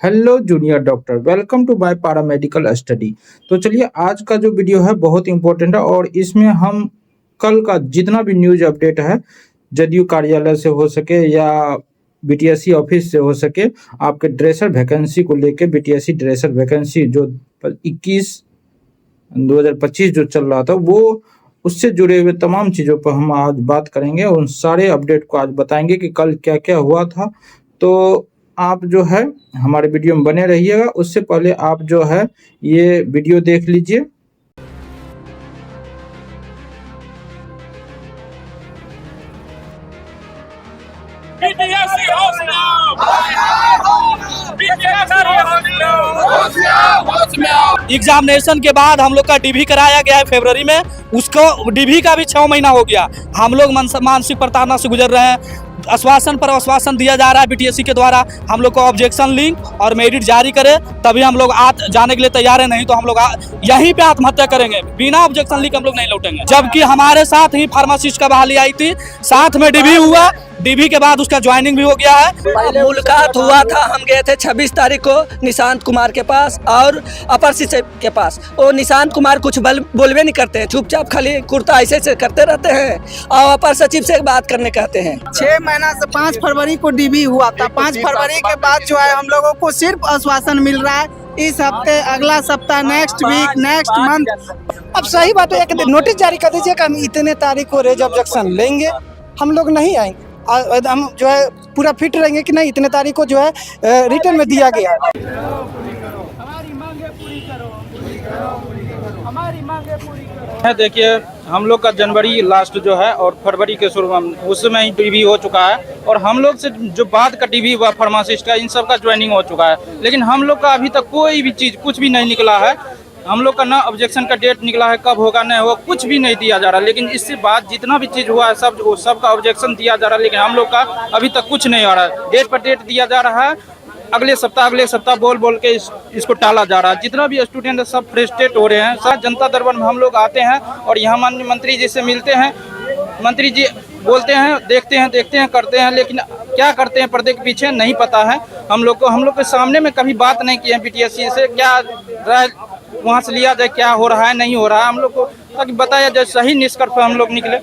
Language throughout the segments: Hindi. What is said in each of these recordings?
Hello junior doctor, welcome to my paramedical study. तो चलिए, आज का जो वीडियो है बहुत इंपॉर्टेंट है और इसमें हम कल का जितना भी न्यूज अपडेट है जदयू कार्यालय से हो सके या बीटीएससी ऑफिस से हो सके, आपके ड्रेसर वैकेंसी को लेके बीटीएससी ड्रेसर वैकेंसी जो 2025 जो चल रहा था वो उससे जुड़े हुए तमाम चीज़ों पर हम आज बात करेंगे। उन सारे अपडेट को आज बताएंगे कि कल क्या क्या हुआ था। तो आप जो है हमारे वीडियो में बने रहिएगा। उससे पहले आप जो है ये वीडियो देख लीजिए। एग्जामिनेशन के बाद हम लोग का डीवी कराया गया है फरवरी में। उसको डीवी का भी 6 महीना हो गया। हम लोग मानसिक प्रताड़ना से गुजर रहे हैं। आश्वासन पर आश्वासन दिया जा रहा है बीटीएससी के द्वारा। हम लोग को ऑब्जेक्शन लिंक और मेरिट जारी करे तभी हम लोग जाने के लिए तैयार है, नहीं तो हम लोग यहीं पे आत्महत्या करेंगे। बिना ऑब्जेक्शन लिंक हम लोग नहीं लौटेंगे। जबकि हमारे साथ ही फार्मासिस्ट का बहाली आई थी, साथ में डीवी हुआ। डीवी के बाद उसका ज्वाइनिंग भी हो गया है। मुलाकात हुआ था, हम गए थे 26 तारीख को निशांत कुमार के पास और अपर सचिव के पास। वो निशांत कुमार कुछ बोलवे नहीं करते हैं, चुपचाप खाली कुर्ता ऐसे करते रहते हैं और अपर सचिव से बात करने कहते हैं। 6 महीना से 5 फरवरी को डीबी हुआ था। 5 फरवरी के बाद जो है हम लोगों को सिर्फ आश्वासन मिल रहा है इस हफ्ते, अगला सप्ताह, नेक्स्ट वीक, नेक्स्ट मंथ। अब सही बात है, एक नोटिस जारी कर दीजिए कि हम इतने तारीख को रेज ऑब्जेक्शन लेंगे। हम लोग नहीं आएंगे, हम जो है पूरा फिट रहेंगे कि नहीं इतने तारीख को जो है रिटर्न में दिया गया। देखिए, हम लोग का जनवरी लास्ट जो है और फरवरी के शुरू में उसमें ही डीवी हो चुका है और हम लोग से जो बाद का डीवी हुआ फार्मासिस्ट का, इन सब का ज्वाइनिंग हो चुका है। लेकिन हम लोग का अभी तक कोई भी चीज़ कुछ भी नहीं निकला है। हम लोग का ना ऑब्जेक्शन का डेट निकला है, कब होगा नहीं होगा कुछ भी नहीं दिया जा रहा। लेकिन इससे बाद जितना भी चीज़ हुआ है सब का ऑब्जेक्शन दिया जा रहा है, लेकिन हम लोग का अभी तक कुछ नहीं आ रहा है। डेट पर डेट दिया जा रहा है, अगले सप्ताह बोल के इसको टाला जा रहा है। जितना भी स्टूडेंट है सब फ्रस्ट्रेट हो रहे हैं। सब जनता दरबार में हम लोग आते हैं और यहाँ माननीय मंत्री जी से मिलते हैं। मंत्री जी बोलते हैं, देखते हैं, करते हैं, लेकिन क्या करते हैं पर्दे के पीछे नहीं पता है हम लोग के सामने में कभी बात नहीं की है। बीटीएससी से क्या राय वहाँ से लिया जाए, क्या हो रहा है नहीं हो रहा है, हम लोग को ताकि बताया जाए, सही निष्कर्ष पर हम लोग निकले।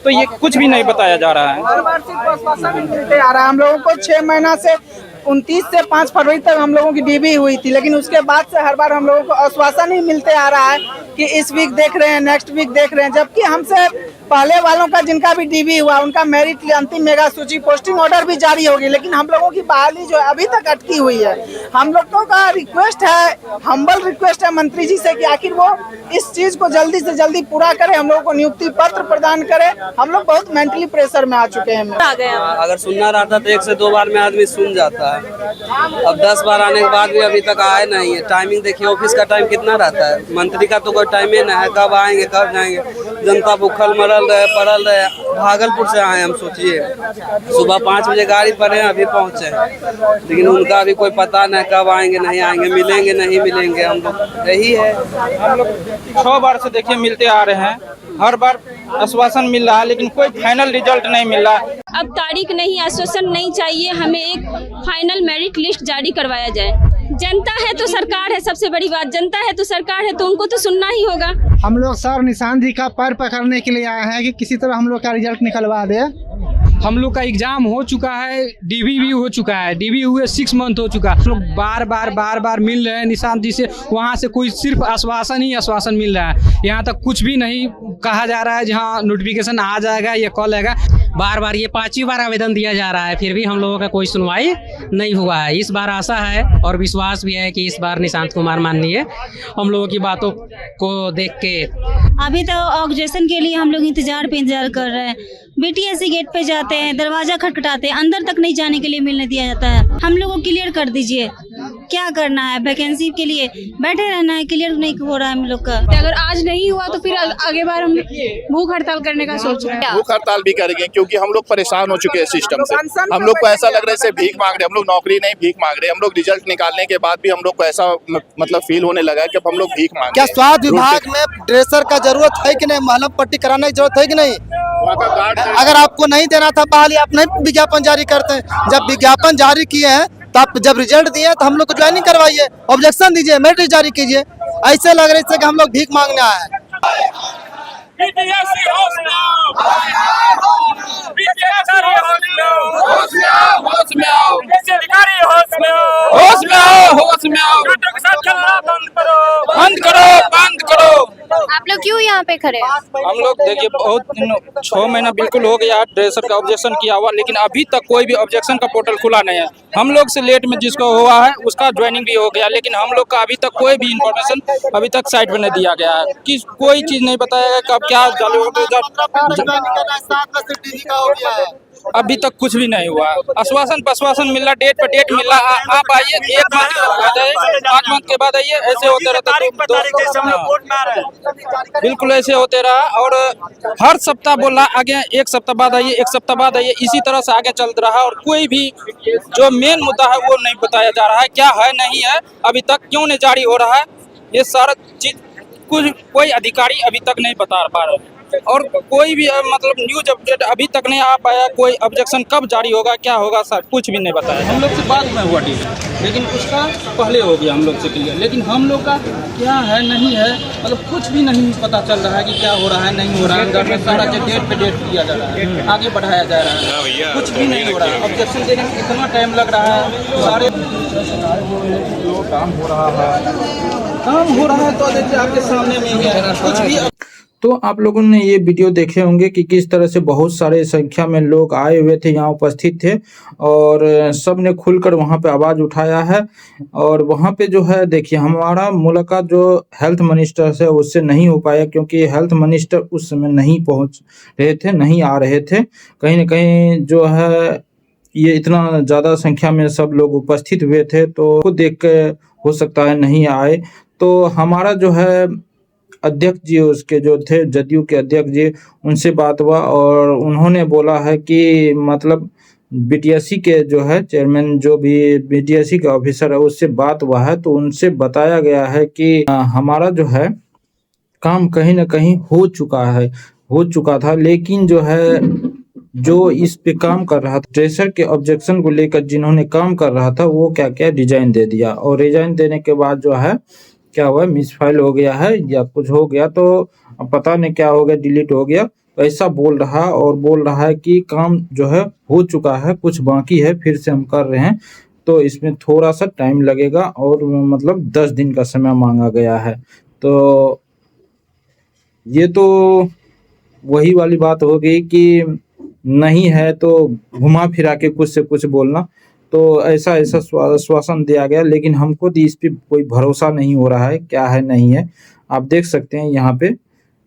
तो ये कुछ भी नहीं बताया जा रहा है। हर बार सिर्फ आश्वासन मिलते आ रहा है हम लोगों को। 6 महीना से 29 से 5 फरवरी तक हम लोगों की डीबी हुई थी, लेकिन उसके बाद से हर बार हम लोगों को आश्वासन ही मिलते आ रहा है कि इस वीक देख रहे हैं, नेक्स्ट वीक देख रहे हैं। जबकि हमसे पहले वालों का जिनका भी डीबी हुआ उनका मेरिट अंतिम मेगा सूची पोस्टिंग ऑर्डर भी जारी होगी, लेकिन हम लोगों की बहाली जो है अभी तक अटकी हुई है। हम लोगों का रिक्वेस्ट है, हम्बल रिक्वेस्ट है मंत्री जी से कि आखिर वो इस चीज को जल्दी से जल्दी पूरा करे, हम लोगों को नियुक्ति पत्र प्रदान करे। हम लोग बहुत मेंटली प्रेशर में आ चुके हैं। अगर सुनना रहता तो 1 से 2 बार में आदमी सुन जाता है। अब 10 बार आने के बाद भी अभी तक आए नहीं है। टाइमिंग देखिए, ऑफिस का टाइम कितना रहता है, मंत्री का तो कोई टाइम ही नहीं है। कब आएंगे, कब जाएंगे। जनता भूखल मरल रहे। भागलपुर से आए हम, सोचिए सुबह 5 बजे गाड़ी पर हैं, अभी पहुँचे हैं, लेकिन उनका अभी कोई पता नहीं कब आएंगे नहीं आएंगे, मिलेंगे नहीं मिलेंगे। हम लोग यही है, हम लोग 6 बार से देखिए मिलते आ रहे हैं, हर बार आश्वासन मिल रहा है लेकिन कोई फाइनल रिजल्ट नहीं मिल रहा। अब तारीख नहीं, आश्वासन नहीं चाहिए, हमें एक फाइनल मेरिट लिस्ट जारी करवाया जाए। जनता है तो सरकार है, सबसे बड़ी बात जनता है तो सरकार है, तो उनको तो सुनना ही होगा। हम लोग सर निशांत जी का पैर पकड़ने के लिए आए हैं कि किसी तरह हम लोग का रिजल्ट निकलवा दे। हम लोग का एग्जाम हो चुका है, डीवी भी हो चुका है, डीवी हुए 6 मंथ हो चुका है। हम लोग बार बार मिल रहे हैं निशांत जी से, वहाँ से कोई सिर्फ आश्वासन ही आश्वासन मिल रहा है। यहाँ तक कुछ भी नहीं कहा जा रहा है जहाँ नोटिफिकेशन आ जाएगा या कल आएगा। बार ये 5वीं बार आवेदन दिया जा रहा है, फिर भी हम लोगों का कोई सुनवाई नहीं हुआ है। इस बार आशा है और विश्वास भी है कि इस बार निशांत कुमार माननीय हम लोगों की बातों को देख के। अभी तो ऑब्जेक्शन के लिए हम लोग इंतजार कर रहे हैं। बीटीएससी गेट पे जाते हैं, दरवाजा खटखटाते हैं, अंदर तक नहीं जाने के लिए मिलने दिया जाता है। हम लोग को क्लियर कर दीजिए, क्या करना है? वैकेंसी के लिए बैठे रहना है, क्लियर नहीं हो रहा है हम लोग का। अगर आज नहीं हुआ तो फिर आगे बार हम भूख हड़ताल करने का सोच रहे हैं। भूख हड़ताल भी करेंगे क्योंकि हम लोग परेशान हो चुके हैं सिस्टम से। हम लोग को ऐसा लग रहा है जैसे भीख मांग रहे हैं। हम लोग नौकरी नहीं भीख मांग रहे हैं। हम लोग रिजल्ट निकालने के बाद भी हम लोग को ऐसा मतलब फील होने लगा है कि हम लोग भीख मांग। क्या स्वास्थ्य विभाग में ड्रेसर का जरूरत है कि नहीं? मलहम पट्टी कराने की जरूरत है कि नहीं? अगर आपको नहीं देना था बहाली, आप नहीं विज्ञापन जारी करते हैं। जब विज्ञापन जारी किए हैं तो आप जब रिजल्ट दिए तो हम लोग को ज्वाइनिंग करवाइए, ऑब्जेक्शन दीजिए, मेरिट जारी कीजिए। ऐसे लग रहा है कि हम लोग भीख मांगने आए हैं। बंद करो। आप लोग क्यों यहाँ पे खड़े हैं? हम लोग देखिए बहुत 6 महीना बिल्कुल हो गया ड्रेसर का ऑब्जेक्शन किया हुआ, लेकिन अभी तक कोई भी ऑब्जेक्शन का पोर्टल खुला नहीं है। हम लोग से लेट में जिसको हुआ है उसका ज्वाइनिंग भी हो गया, लेकिन हम लोग का अभी तक कोई भी इंफॉर्मेशन अभी तक साइट पे नहीं दिया गया है कि कोई चीज नहीं बताया गया कब क्या चालू होगा। अभी तक कुछ भी नहीं हुआ। आश्वासन मिल रहा, डेट पे डेट मिल रहा, आप आइए 1 मंथ के बाद आइए, 5 मंथ के बाद आइए, ऐसे होते रहता बिल्कुल ऐसे होते रहा। और हर सप्ताह बोल रहा आगे 1 सप्ताह बाद आइए, 1 सप्ताह बाद आइए, इसी तरह से आगे चल रहा और कोई भी जो मेन मुद्दा है वो नहीं बताया जा रहा है, क्या है नहीं है, अभी तक क्यों नहीं जारी हो रहा है, ये सारा चीज कोई अधिकारी अभी तक नहीं बता पा रहे। और कोई भी मतलब न्यूज अपडेट अभी तक नहीं आ पाया, कोई ऑब्जेक्शन कब जारी होगा क्या होगा सर कुछ भी नहीं बताया। हम लोग से बाद में हुआ डील, लेकिन उसका पहले हो गया हम लोग से क्लियर, लेकिन हम लोग का क्या है नहीं है मतलब कुछ भी नहीं पता चल रहा है कि क्या हो रहा है नहीं हो रहा है। घर में सारा डेट पे डेट दिया जा रहा है, आगे बढ़ाया जा रहा है, कुछ भी नहीं हो रहा है। ऑब्जेक्शन देने में इतना टाइम लग रहा है, सारे काम हो रहा है तो देखिए आपके सामने में ही है कुछ भी। तो आप लोगों ने ये वीडियो देखे होंगे कि किस तरह से बहुत सारे संख्या में लोग आए हुए थे, यहाँ उपस्थित थे और सब ने खुलकर वहाँ पे आवाज़ उठाया है। और वहाँ पे जो है देखिए हमारा मुलाकात जो हेल्थ मिनिस्टर से उससे नहीं हो पाया, क्योंकि हेल्थ मिनिस्टर उस समय नहीं पहुँच रहे थे, नहीं आ रहे थे। कहीं ना कहीं जो है ये इतना ज़्यादा संख्या में सब लोग उपस्थित हुए थे तो खुद देख के हो सकता है नहीं आए। तो हमारा जो है अध्यक्ष जी उसके जो थे जदयू के अध्यक्ष जी, उनसे बात हुआ और उन्होंने बोला है कि मतलब बीटीएससी के जो है चेयरमैन जो भी बीटीएससी के ऑफिसर है उससे बात हुआ है, तो उनसे बताया गया है कि हमारा जो है काम कहीं ना कहीं हो चुका था, लेकिन जो है जो इस पे काम कर रहा था ट्रेसर के ऑब्जेक्शन को लेकर जिन्होंने काम कर रहा था वो क्या रिजाइन दे दिया, और रिजाइन देने के बाद जो है क्या हुआ मिसफाइल हो गया है या कुछ हो गया, तो पता नहीं क्या हो गया, डिलीट हो गया, ऐसा बोल रहा है कि काम जो है हो चुका है, कुछ बाकी है, फिर से हम कर रहे हैं, तो इसमें थोड़ा सा टाइम लगेगा और मतलब 10 दिन का समय मांगा गया है। तो ये तो वही वाली बात हो गई कि नहीं है तो घुमा फिरा के कुछ से कुछ बोलना, तो ऐसा आश्वासन दिया गया, लेकिन हमको तो इस पे कोई भरोसा नहीं हो रहा है क्या है नहीं है। आप देख सकते हैं यहाँ पे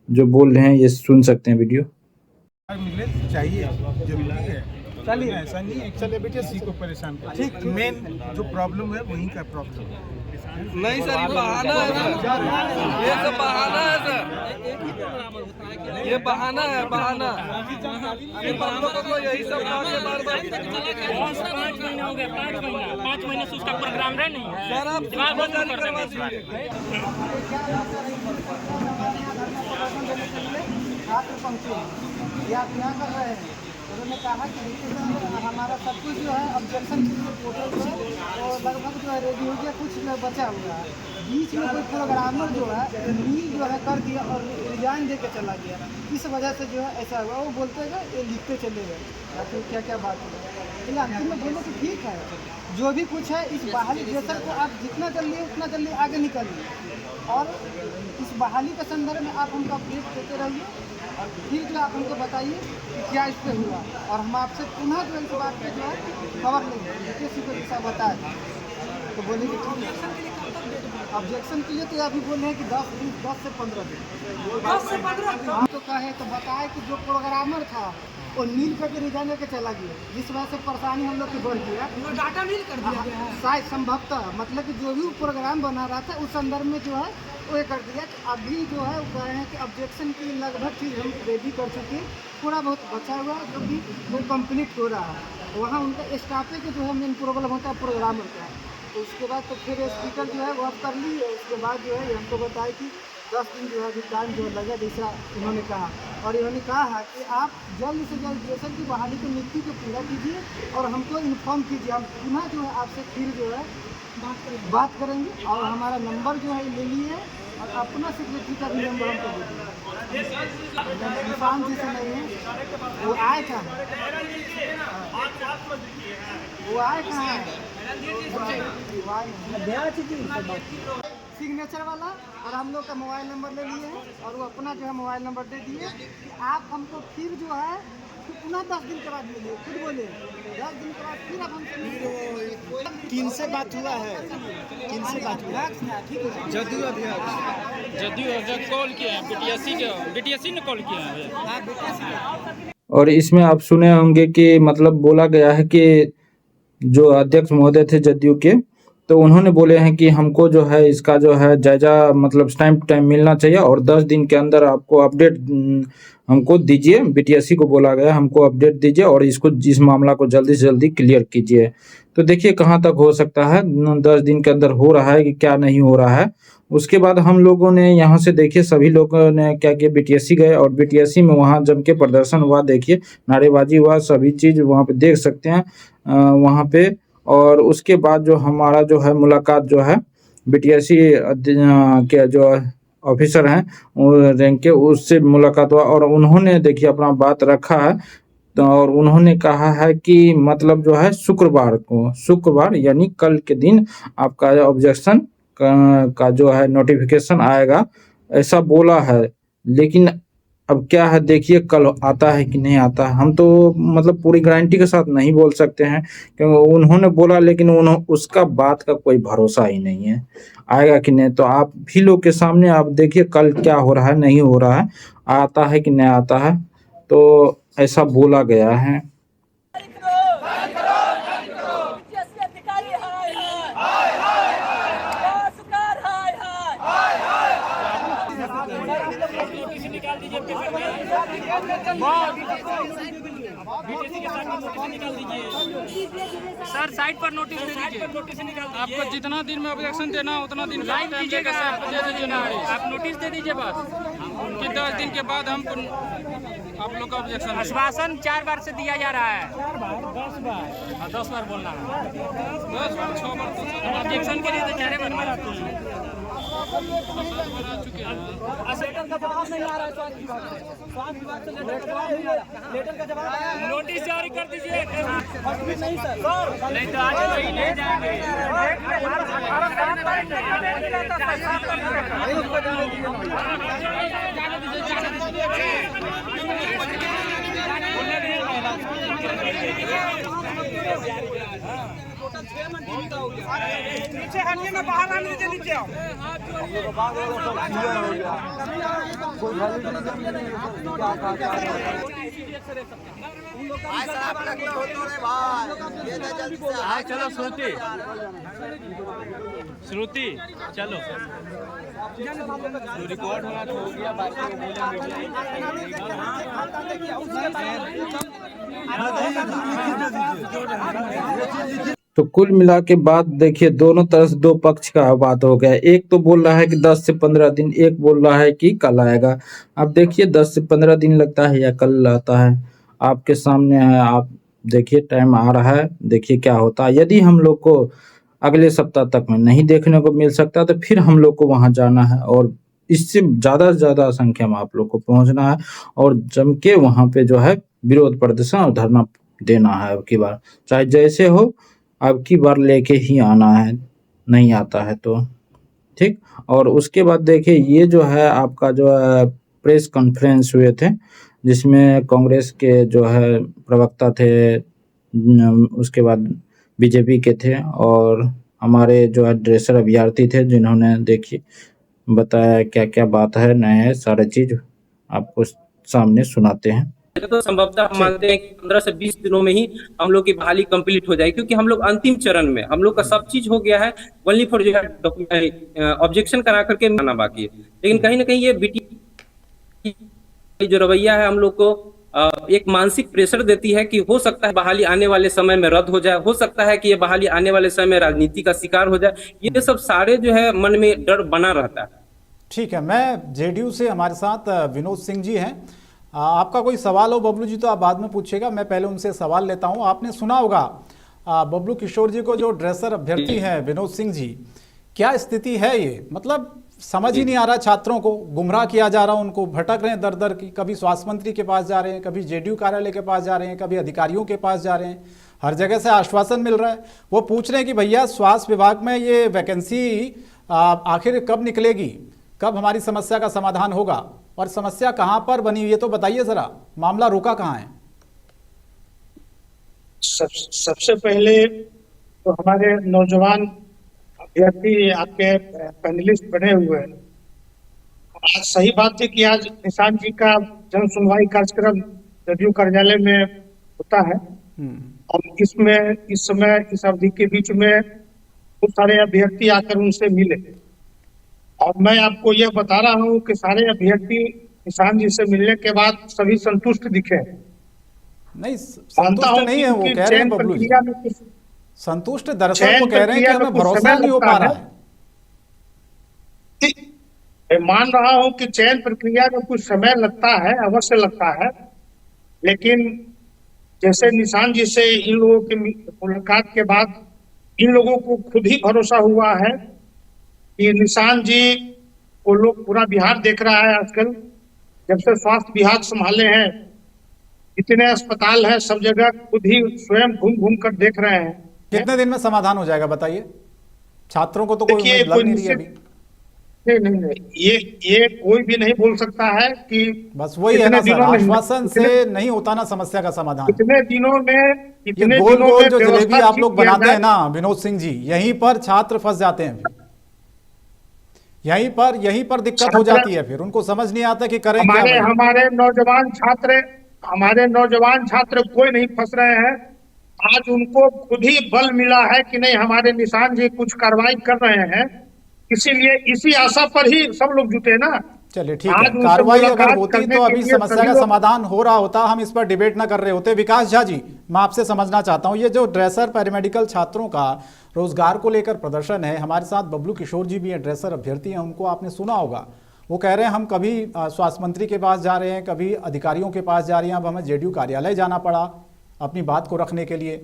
जो बोल रहे हैं, ये सुन सकते हैं वीडियो। चाहिए जरूरी है, चलिए ऐसा नहीं है चले बेटे सी को परेशान कर, ठीक मेन जो प्रॉब्लम है वहीं का प्रॉब्लम है। नहीं सर ये बहाना है सर, ये सब बहाना है सर, ये बहाना है बहाना। यही सब पाँच महीने से उसका प्रोग्राम रहे नहीं सर, आप करवा दीजिए। छात्र पहुँचे या क्या कर रहे हैं, उन्होंने कहा कि हमारा सब कुछ जो है ऑब्जेक्शन पोर्टल जो है वो लगभग जो है रेडी हो गया, कुछ में बचा हुआ है। बीच में कोई प्रोग्रामर जो है रील जो है कर दिया और रिजाइन दे के चला गया, इस वजह से जो है ऐसा हुआ। वो बोलते हैं ये लिखते चले गए या फिर क्या क्या बात है, लेकिन अंतिम में बोलो कि ठीक है जो भी कुछ है इस बहाली ड्रेसर को आप जितना जल्दी उतना जल्दी आगे निकलिए और इस बहाली के संदर्भ में आप हमको अपडेट देते रहिए और फिर जो आप हमको बताइए कि क्या इस पर हुआ, और हम आपसे पुनः जो इस बात पे जो है खबर लेंगे किसी को जैसा बताए तो बोलेंगे ठीक है। ऑब्जेक्शन के लिए तो अभी बोल रहे हैं कि 10 से 15 दिन 10 से 15 दिन तो कहे तो बताए कि जो प्रोग्रामर था वो नील करके रिजाइन करके चला गया, जिस वजह से परेशानी हम लोग की बढ़ गया। डाटा नील कर दिया शायद संभवतः, मतलब कि जो भी प्रोग्राम बना रहा था उस संदर्भ में जो है वो कर दिया। अभी जो है वो कह रहे हैं कि ऑब्जेक्शन की लगभग चीज़ हम रेडी कर चुके हैं, थोड़ा बहुत बचा हुआ है जो कि वो कंप्लीट हो रहा है। वहाँ उनका स्टाफे के जो है मेन प्रॉब्लम होता है प्रोग्रामर का, तो उसके बाद तो फिर स्पीकर जो है वो आप कर ली, उसके बाद जो है हमको बताए कि 10 दिन जो है अभी टाइम जो लगे, जैसा इन्होंने कहा। और इन्होंने कहा है कि आप जल्द से जल्द ड्रेसर की बहाली की नियुक्ति को पूरा कीजिए और हमको इन्फॉर्म कीजिए। हम पुनः जो है आपसे फिर जो है बात करेंगे। और हमारा नंबर जो है ले लिए और अपना सेक्रेटरी का भी नंबर हमको दे दीजिए। इंसान जैसे नहीं है, वो आए कहाँ है, वो आए कहाँ है, सिग्नेचर वाला। और हम लोग का मोबाइल नंबर ले लिए हैं और वो अपना जो है मोबाइल नंबर दे दिए कि आप हमको फिर जो है पुनः 10 दिन के बाद मिलिए। खुद बोले 10 दिन के बाद फिर आप हमसे किन से बात हुआ है, किन से बात हुआ है? ठीक है, जदयू अध्यक्ष कॉल किए हैं, बीटीएससी ने कॉल किया है। और इसमें आप सुने होंगे कि मतलब बोला गया है कि जो अध्यक्ष महोदय थे जदयू के, तो उन्होंने बोले हैं कि हमको जो है इसका जो है जायजा मतलब टाइम टू टाइम मिलना चाहिए और 10 दिन के अंदर आपको अपडेट हमको दीजिए। बीटीएससी को बोला गया हमको अपडेट दीजिए और इसको इस मामला को जल्दी से जल्दी क्लियर कीजिए। तो देखिए कहाँ तक हो सकता है, 10 दिन के अंदर हो रहा है कि क्या नहीं हो रहा है। उसके बाद हम लोगों ने यहाँ से देखिए सभी लोगों ने क्या किया, बीटीएससी गए और बीटीएससी में वहाँ जम के प्रदर्शन हुआ, देखिए नारेबाजी हुआ, सभी चीज़ वहाँ पे देख सकते हैं वहाँ पे। और उसके बाद जो हमारा जो है मुलाकात जो है बीटीएससी के जो ऑफिसर हैं रैंक के, उससे मुलाकात हुआ और उन्होंने देखिए अपना बात रखा है। तो और उन्होंने कहा है कि मतलब जो है शुक्रवार यानी कल के दिन आपका ऑब्जेक्शन का जो है नोटिफिकेशन आएगा, ऐसा बोला है। लेकिन अब क्या है देखिए कल आता है कि नहीं आता है, हम तो मतलब पूरी गारंटी के साथ नहीं बोल सकते हैं क्योंकि उन्होंने बोला, लेकिन उसका बात का कोई भरोसा ही नहीं है आएगा कि नहीं। तो आप भी लोग के सामने आप देखिए कल क्या हो रहा है, नहीं हो रहा है, आता है कि नहीं आता है। तो ऐसा बोला गया है। सर साइड पर नोटिस दे दीजिए। आपको जितना दिन में ऑब्जेक्शन देना है उतना दिन लाइन दीजिएगा, आप नोटिस दे दीजिए बस कि 10 दिन के बाद हम आप लोग का ऑब्जेक्शन। आश्वासन 4 बार से दिया जा रहा है, 10 बार बोलना है, 10 बार 6 बार ऑब्जेक्शन के लिए तो 4 बार आते हैं। नोटिस जारी कर दीजिए। नहीं तो आज वही ले जाएंगे। नीचे हटिए ना, बाहर आने दीजिए, नीचे आओ। चलो श्रुति चलो रिकॉर्ड होना तो हो गया, तो कुल मिला के बात देखिए दोनों तरफ से दो पक्ष का बात हो गया। एक तो बोल रहा है कि 10 से 15 दिन, एक बोल रहा है कि कल आएगा। अब देखिए 10 से 15 दिन लगता है या कल आता है, आपके सामने है। आप देखिए टाइम आ रहा है, देखिए क्या होता है। यदि हम लोग को अगले सप्ताह तक में नहीं देखने को मिल सकता तो फिर हम लोग को वहां जाना है और इससे ज़्यादा से ज़्यादा संख्या में आप लोग को पहुंचना है और जम के वहाँ पे जो है विरोध प्रदर्शन और धरना देना है। अब की बार चाहे जैसे हो, अब की बार लेके ही आना है, नहीं आता है तो ठीक। और उसके बाद देखिए ये जो है आपका जो है प्रेस कॉन्फ्रेंस हुए थे जिसमें कांग्रेस के जो है प्रवक्ता थे, उसके बाद बीजेपी के थे और हमारे जो है ड्रेसर अभ्यर्थी थे जिन्होंने देखिए बताया क्या क्या बात है, नया है, सारे चीज आपको सामने सुनाते हैं। तो संभवतः हम मानते हैं कि 15 से 20 दिनों में ही हम लोग की बहाली कंप्लीट हो जाएगी, क्योंकि हम लोग अंतिम चरण में, हम लोग का सब चीज हो गया है, ओनली फॉर जो है ऑब्जेक्शन करा करके आना बाकी है। लेकिन कहीं ना कहीं ये बीटी जो रवैया है हम लोग को एक मानसिक प्रेशर देती है कि हो सकता है बहाली आने वाले समय में रद्द हो जाए, हो सकता है कि ये बहाली आने वाले समय में राजनीति का शिकार हो जाए। ये सब सारे जो है मन में डर बना रहता है। ठीक है, मैं जेडीयू से हमारे साथ विनोद सिंह जी हैं। आपका कोई सवाल हो बबलू जी तो आप बाद में पूछिएगा, मैं पहले उनसे सवाल लेता हूं। आपने सुना होगा बबलू किशोर जी को, जो ड्रेसर अभ्यर्थी हैं विनोद सिंह जी, क्या स्थिति है ये? मतलब समझ ही नहीं आ रहा, छात्रों को गुमराह किया जा रहा, उनको भटक रहे हैं दर दर की, कभी स्वास्थ्य मंत्री के पास जा रहे हैं, कभी जेडीयू कार्यालय के पास जा रहे हैं, कभी अधिकारियों के पास जा रहे हैं, हर जगह से आश्वासन मिल रहा है। वो पूछ रहे हैं कि भैया स्वास्थ्य विभाग में ये वैकेंसी आखिर कब निकलेगी, कब हमारी समस्या का समाधान होगा, और समस्या कहाँ पर बनी हुई है तो बताइए जरा, मामला रुका कहाँ है? सबसे पहले तो हमारे नौजवान अभ्यर्थी आपके पैनलिस्ट बने हुए हैं। आज सही बात है कि आज निशांत जी का जन सुनवाई कार्यक्रम जदयू कार्यालय में होता है, और इसमें इस समय इस अवधि के बीच में बहुत सारे अभ्यर्थी आकर उनसे मिले, और मैं आपको यह बता रहा हूँ कि सारे अभ्यर्थी निशांत जी से मिलने के बाद सभी संतुष्ट दिखे। नहीं, संतुष्ट नहीं है वो, कह रहे हैं बबलू जी संतुष्ट, दरअसल वो कह रहे हैं कि हमें भरोसा नहीं हो पा रहा है। मैं मान रहा हूं कि चयन प्रक्रिया में कुछ समय लगता है, अवश्य लगता है, लेकिन जैसे निशांत जी से इन लोगों की मुलाकात के बाद इन लोगों को खुद ही भरोसा हुआ है कि निशांत जी को लोग पूरा बिहार देख रहा है। आजकल जब से स्वास्थ्य विभाग संभाले हैं, इतने अस्पताल हैं, सब जगह खुद ही स्वयं घूम घूम कर देख रहे हैं। कितने दिन में समाधान हो जाएगा बताइए? छात्रों को तो कोई उम्मीद लग नहीं रही अभी। नहीं, ये कोई भी नहीं बोल सकता है कि बस वही है ना सर, आश्वासन से नहीं होता ना समस्या का समाधान। कितने दिनों में, ये गोल गोल जो जलेबी आप लोग बनाते हैं ना विनोद सिंह जी, यहीं पर छात्र फंस जाते हैं, यहीं पर दिक्कत हो जाती है, फिर उनको समझ नहीं आता कि करें क्या। हमारे नौजवान छात्र कोई नहीं फंस रहे हैं। आज उनको खुद ही बल मिला है कि नहीं, हमारे निशांत जी कुछ कार्रवाई कर रहे हैं, इसीलिए इसी आशा पर ही सब लोग जुटे ना। चलिए ठीक है, कार्रवाई अगर होती तो अभी समस्या का समाधान हो रहा होता, हम इस पर डिबेट ना कर रहे होते। विकास झा जी, मैं आपसे समझना चाहता हूँ, ये जो ड्रेसर पैरामेडिकल छात्रों का रोजगार को लेकर प्रदर्शन है, हमारे साथ बबलू किशोर जी भी हैं, ड्रेसर अभ्यर्थी हैं, उनको आपने सुना होगा, वो कह रहे हैं हम कभी स्वास्थ्य मंत्री के पास जा रहे हैं, कभी अधिकारियों के पास जा रही हैं, अब हमें जेडीयू कार्यालय जाना पड़ा अपनी बात को रखने के लिए।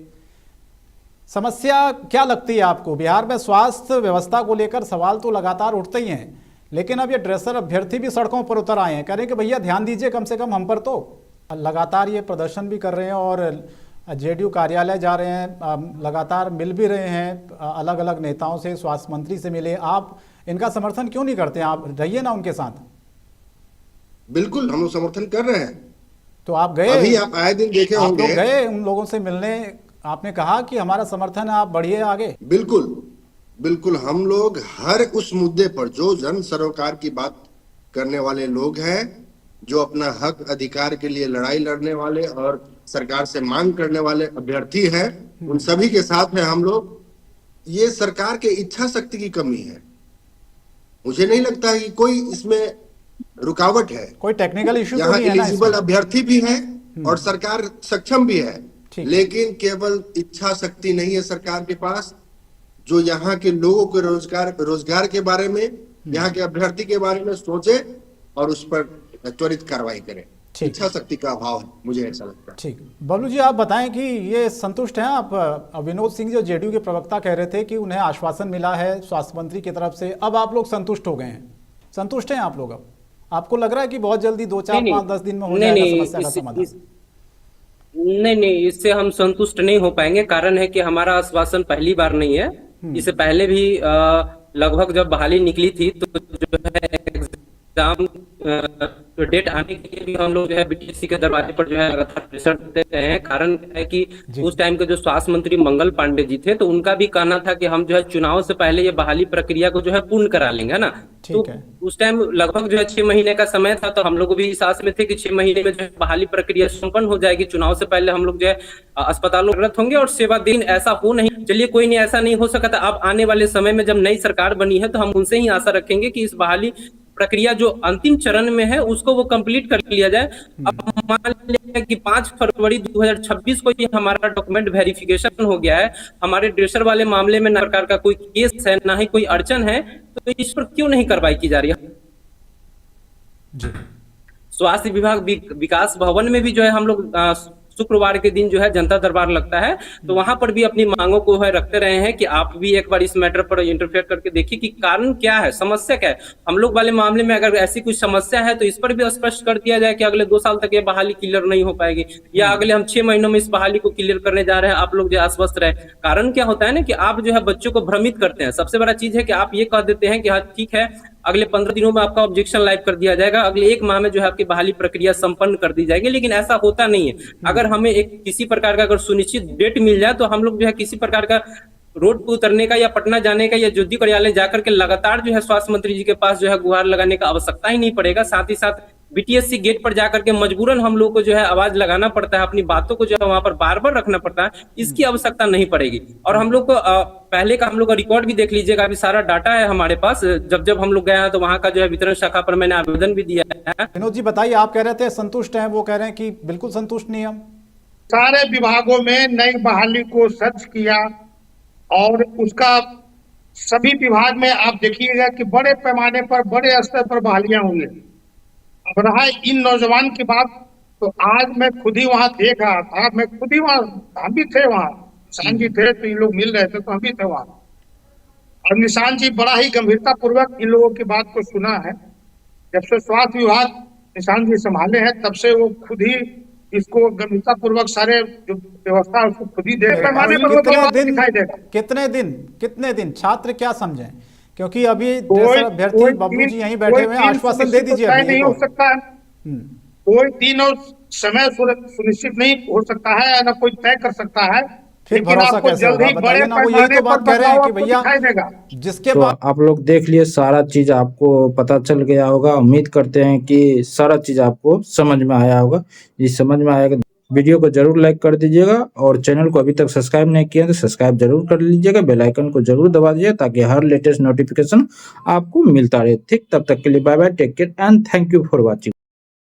समस्या क्या लगती है आपको? बिहार में स्वास्थ्य व्यवस्था को लेकर सवाल तो लगातार उठते ही हैं, लेकिन अब ये ड्रेसर अभ्यर्थी भी सड़कों पर उतर आए हैं, कह रहे हैं कि भैया ध्यान दीजिए कम से कम हम पर। तो लगातार ये प्रदर्शन भी कर रहे हैं और जेडीयू कार्यालय जा रहे हैं, लगातार मिल भी रहे हैं अलग अलग नेताओं से, स्वास्थ्य मंत्री से मिले। आप इनका समर्थन क्यों नहीं करते? आप रहिए ना उनके साथ। बिल्कुल, हम लोग समर्थन कर रहे हैं। तो आप गए, अभी आप आए दिन देखे होंगे, आप लोग गए उन लोगों से मिलने, आपने कहा कि हमारा समर्थन है, आप बढ़िए आगे। बिल्कुल बिल्कुल, हम लोग हर उस मुद्दे पर जो जन सरोकार की बात करने वाले लोग हैं, जो अपना हक अधिकार के लिए लड़ाई लड़ने वाले और सरकार से मांग करने वाले अभ्यर्थी हैं, उन सभी के साथ में हम लोग। ये सरकार के इच्छा शक्ति की कमी है, मुझे नहीं लगता है कि कोई इसमें रुकावट है, कोई टेक्निकल इशू यहाँ एलिजिबल अभ्यर्थी भी है और सरकार सक्षम भी है, लेकिन केवल इच्छा शक्ति नहीं है सरकार के पास, जो यहाँ के लोगों के रोजगार के बारे में, यहाँ के अभ्यर्थी के बारे में सोचे और उस पर त्वरित कार्रवाई करे। इच्छा शक्ति का अभाव है, मुझे ऐसा लगता है। ठीक, बबलू जी आप बताएं कि ये संतुष्ट हैं आप? विनोद सिंह जो जेडीयू के प्रवक्ता कह रहे थे कि उन्हें आश्वासन मिला है स्वास्थ्य मंत्री की तरफ से, अब आप लोग संतुष्ट हो गए हैं, संतुष्ट हैं आप लोग? अब आपको लग रहा है कि बहुत जल्दी 2, 4, 5, 10 दिन में हो जाएगा समस्या का समाधान? नहीं, इससे हम संतुष्ट नहीं हो पाएंगे। कारण है कि हमारा आश्वासन पहली बार नहीं है, इससे पहले भी लगभग जब बहाली निकली थी तो जो है एग्जाम डेट आने के लिए भी हम लोग जो है बीटीएससी के दरवाजे पर जो है लगातार प्रेशर देते हैं। कारण है कि उस टाइम के जो स्वास्थ्य मंत्री मंगल पांडे जी थे, तो उनका भी कहना था कि हम जो है चुनाव से पहले ये बहाली प्रक्रिया को जो है पूर्ण करा लेंगे ना। तो उस टाइम लगभग जो है 6 महीने का समय था, तो हम लोग भी इस आस में थे कि 6 महीने में जो है बहाली प्रक्रिया संपन्न हो जाएगी, चुनाव से पहले हम लोग जो है अस्पतालों में होंगे और सेवा दिन ऐसा हो नहीं। चलिए कोई नहीं, ऐसा नहीं हो सका था। अब आने वाले समय में जब नई सरकार बनी है तो हम उनसे ही आशा रखेंगे कि इस बहाली प्रक्रिया जो अंतिम चरण में है उसको वो कंप्लीट कर लिया जाए। अब मान लिया कि 5 फरवरी 2026 को ये हमारा डॉक्यूमेंट वेरिफिकेशन हो गया है, हमारे ड्रेसर वाले मामले में ना सरकार का कोई केस है ना ही कोई अड़चन है, तो इस पर क्यों नहीं कार्रवाई की जा रही है? स्वास्थ्य विभाग विकास भवन में भी जो है हम लोग शुक्रवार के दिन जो है जनता दरबार लगता है, तो वहां पर भी अपनी मांगों को है रखते रहे हैं कि आप भी एक बार इस मैटर पर इंटरफेयर करके देखिए कि कारण क्या है, समस्या क्या है। हम लोग वाले मामले में अगर ऐसी कुछ समस्या है तो इस पर भी स्पष्ट कर दिया जाए कि अगले 2 साल तक ये बहाली क्लियर नहीं हो पाएगी, या अगले हम 6 महीनों में इस बहाली को क्लियर करने जा रहे हैं, आप लोग जो आश्वस्त रहे। कारण क्या होता है ना कि आप जो है बच्चों को भ्रमित करते हैं। सबसे बड़ा चीज है कि आप ये कह देते हैं कि हाँ ठीक है, अगले 15 दिनों में आपका ऑब्जेक्शन लाइव कर दिया जाएगा, अगले 1 माह में जो है आपकी बहाली प्रक्रिया संपन्न कर दी जाएगी, लेकिन ऐसा होता नहीं है। अगर हमें एक किसी प्रकार का अगर सुनिश्चित डेट मिल जाए तो हम लोग जो है किसी प्रकार का रोड पर उतरने का या पटना जाने का या ज्योति कार्यालय जाकर के लगातार जो है स्वास्थ्य मंत्री जी के पास जो है गुहार लगाने का आवश्यकता ही नहीं पड़ेगा। साथ ही साथ बीटीएससी गेट पर जाकर के मजबूरन हम लोग को जो है आवाज लगाना पड़ता है, अपनी बातों को जो है वहां पर बार बार रखना पड़ता है, इसकी आवश्यकता नहीं पड़ेगी। और हम लोग को पहले का हम लोग का रिकॉर्ड भी देख लीजिएगा, अभी सारा डाटा है हमारे पास। जब हम लोग गए हैं तो वहां का जो है वितरण शाखा पर मैंने आवेदन भी दिया है। विनोद जी बताइए, आप कह रहे थे संतुष्ट हैं, वो कह रहे हैं कि बिल्कुल संतुष्ट नहीं हम। सारे विभागों में नई बहाली को सर्च किया और उसका सभी विभाग में आप देखिएगा कि बड़े पैमाने पर बड़े स्तर पर बहालियां होंगी। अब रहा इन नौजवान की बात, तो आज मैं खुद ही वहां देख रहा था, मैं खुद ही वहां, हम भी थे वहां, निशान जी थे तो इन लोग मिल रहे थे तो हम भी थे वहां। और निशान जी बड़ा ही गंभीरता पूर्वक इन लोगों की बात को सुना है। जब से स्वास्थ्य विभाग निशान जी संभाले हैं तब से वो खुद ही इसको गंभीरता पूर्वक सारे जो व्यवस्था है उसको खुद ही देख पैमाने पर कितने दिन छात्र क्या समझें, क्योंकि अभी अभ्यर्थी बाबू जी यहीं बैठे हुए हैं, आश्वासन दे दीजिए। नहीं हो सकता है, कोई दिन और समय सुनिश्चित नहीं हो सकता है, न कोई तय कर सकता है। फिर भरोसा कैसे होगा बताइए ना, वो यही तो बात कह रहे हैं कि भैया जिसके बाद आप लोग देख लिए, सारा चीज आपको पता चल गया होगा। उम्मीद करते हैं कि सारा चीज आपको समझ में आया होगा। ये समझ में आएगा वीडियो को जरूर लाइक कर दीजिएगा, और चैनल को अभी तक सब्सक्राइब नहीं किया तो सब्सक्राइब जरूर कर लीजिएगा, बेल आइकन को जरूर दबा दीजिए ताकि हर लेटेस्ट नोटिफिकेशन आपको मिलता रहे। ठीक, तब तक के लिए bye bye, take care and thank you for watching.